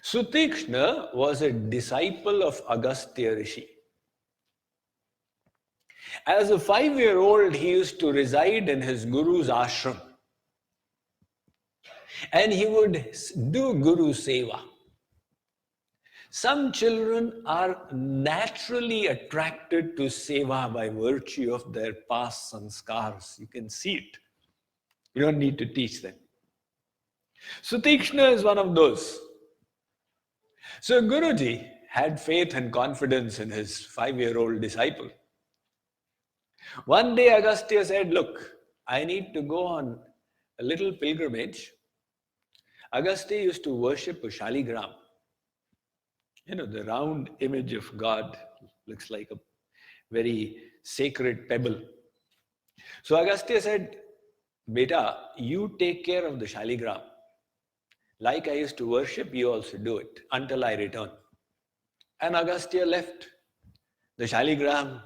Sutikshna was a disciple of Agastya Rishi. As a 5-year-old, he used to reside in his guru's ashram. And he would do Guru Seva. Some children are naturally attracted to Seva by virtue of their past sanskars. You can see it. You don't need to teach them. Sutikshna is one of those. So Guruji had faith and confidence in his 5-year-old disciple. One day Agastya said, look, I need to go on a little pilgrimage. Agastya used to worship a shaligram. You know, the round image of God looks like a very sacred pebble. So Agastya said, Beta, you take care of the shaligram. Like I used to worship, you also do it until I return. And Agastya left the shaligram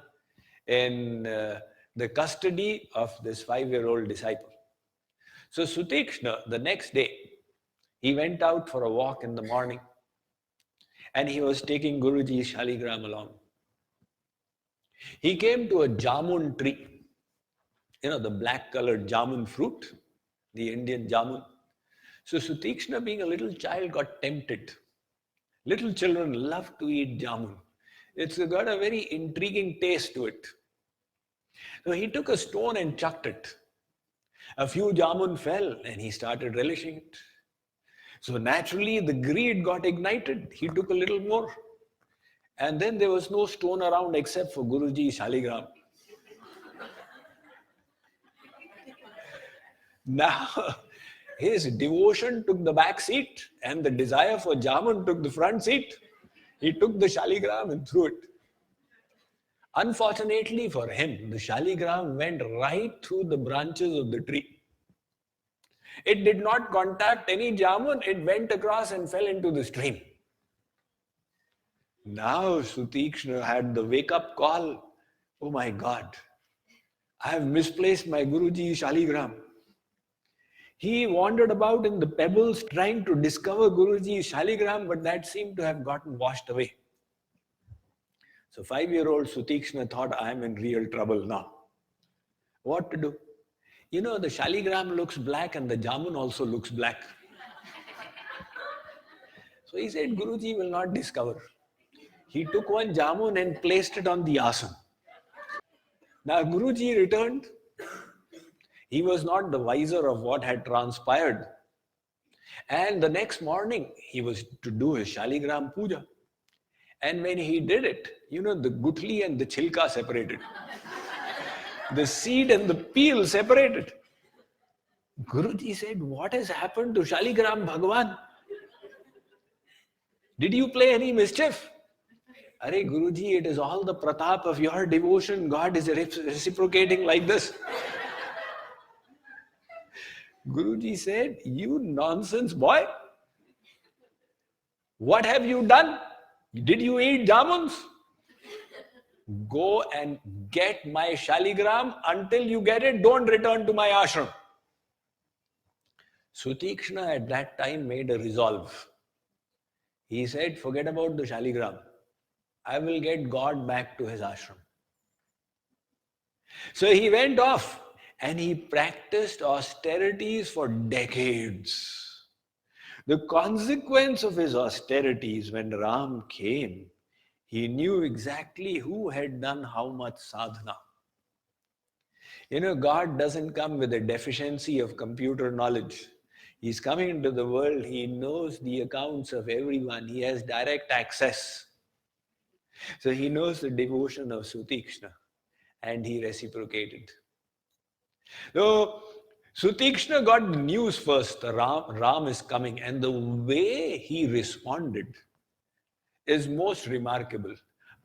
in the custody of this 5-year-old disciple. So Sutikshna, the next day, he went out for a walk in the morning and he was taking Guruji's shaligram along. He came to a jamun tree, you know, the black colored jamun fruit, the Indian jamun. So Sutikshna, being a little child, got tempted. Little children love to eat jamun. It's got a very intriguing taste to it. So he took a stone and chucked it. A few jamun fell and he started relishing it. So naturally the greed got ignited. He took a little more. And then there was no stone around except for Guruji's shaligram. Now his devotion took the back seat and the desire for jamun took the front seat. He took the shaligram and threw it. Unfortunately for him, the shaligram went right through the branches of the tree. It did not contact any jamun. It went across and fell into the stream. Now Sutikshna had the wake-up call. Oh my God, I have misplaced my Guruji's shaligram. He wandered about in the pebbles trying to discover Guruji's shaligram, but that seemed to have gotten washed away. So 5-year-old Sutikshna thought, I am in real trouble now. What to do? You know, the shaligram looks black and the jamun also looks black. So he said, Guruji will not discover. He took one jamun and placed it on the asana. Now Guruji returned. He was not the wiser of what had transpired. And the next morning, he was to do his shaligram puja. And when he did it, you know, the gutli and the chilka separated. The seed and the peel separated. Guruji said, what has happened to shaligram Bhagwan? Did you play any mischief? Are Guruji, it is all the pratap of your devotion. God is reciprocating like this. Guruji said, you nonsense boy. What have you done? Did you eat jamuns? Go and get my shaligram. Until you get it, don't return to my ashram. Sutikshna at that time made a resolve. He said, forget about the shaligram. I will get God back to his ashram. So he went off and he practiced austerities for decades. The consequence of his austerities, when Ram came, he knew exactly who had done how much sadhana. You know, God doesn't come with a deficiency of computer knowledge. He's coming into the world. He knows the accounts of everyone. He has direct access. So he knows the devotion of Sutikshna and he reciprocated. So Sutikshna got the news first, Ram is coming, and the way he responded is most remarkable.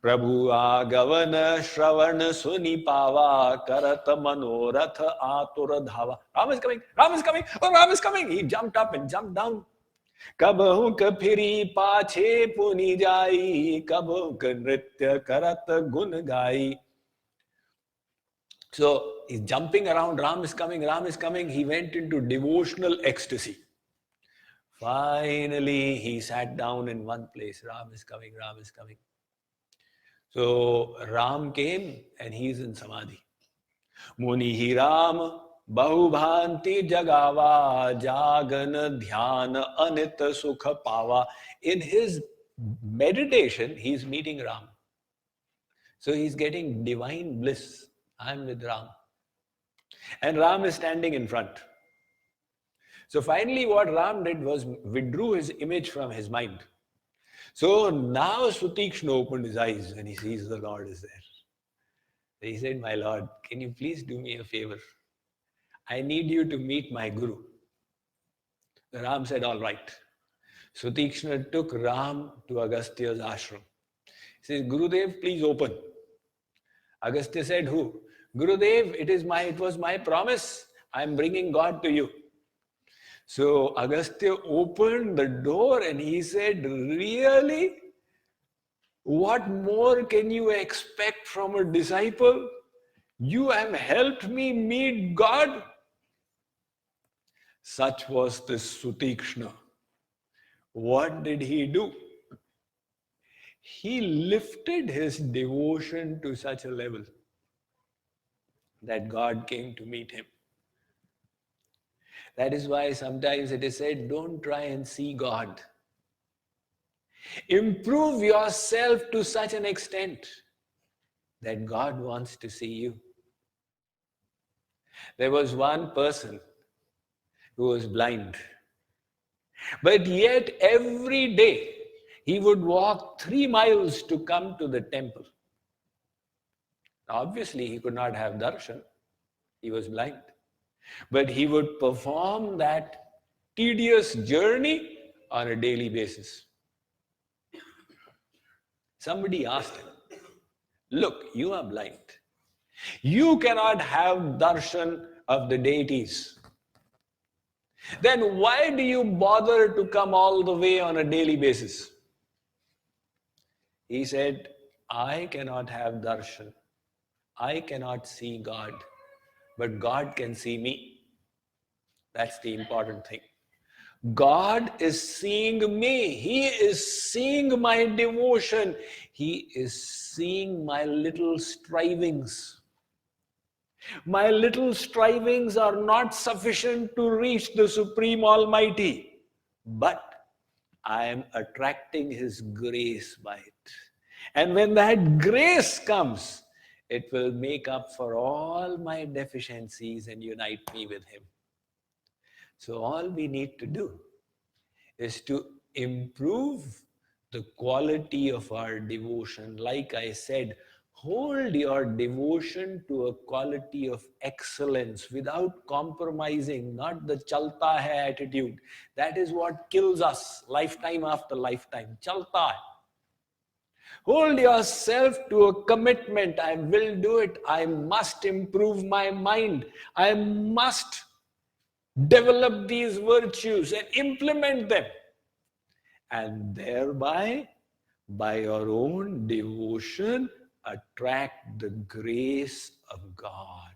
Prabhu agavana shravana suni pava karata manoratha atura dhava. Ram is coming, Ram is coming, oh Ram is coming. He jumped up and jumped down. Kabahu ka phiri pache puni jai, kabahu ka nritya karata gun gai. So he's jumping around, Ram is coming, Ram is coming. He went into devotional ecstasy. Finally, he sat down in one place. Ram is coming, Ram is coming. So Ram came and he's in Samadhi. Muni hi Ram bahubhanti jagava jagan dhyana anit sukha pava. In his meditation, he's meeting Ram. So he's getting divine bliss. I'm with Ram. And Ram is standing in front. So finally what Ram did was withdrew his image from his mind. So now Sutikshna opened his eyes and he sees the Lord is there. He said, my Lord, can you please do me a favor? I need you to meet my Guru. Ram said, all right. Sutikshna took Ram to Agastya's ashram. He says, Gurudev, please open. Agastya said, who? Gurudev, it was my promise. I am bringing God to you. So Agastya opened the door and he said, really? What more can you expect from a disciple? You have helped me meet God. Such was this Sutikshna. What did he do? He lifted his devotion to such a level that God came to meet him. That is why sometimes it is said, don't try and see God. Improve yourself to such an extent that God wants to see you. There was one person who was blind, but yet every day he would walk 3 miles to come to the temple. Obviously, he could not have darshan. He was blind. But he would perform that tedious journey on a daily basis. Somebody asked him, look, you are blind. You cannot have darshan of the deities. Then why do you bother to come all the way on a daily basis? He said, I cannot have darshan. I cannot see God, but God can see me. That's the important thing. God is seeing me. He is seeing my devotion. He is seeing my little strivings. My little strivings are not sufficient to reach the Supreme Almighty, but I am attracting His grace by it. And when that grace comes, it will make up for all my deficiencies and unite me with Him. So all we need to do is to improve the quality of our devotion. Like I said, hold your devotion to a quality of excellence without compromising, not the chalta hai attitude. That is what kills us lifetime after lifetime. Chalta hai. Hold yourself to a commitment. I will do it. I must improve my mind. I must develop these virtues and implement them. And thereby, by your own devotion, attract the grace of God.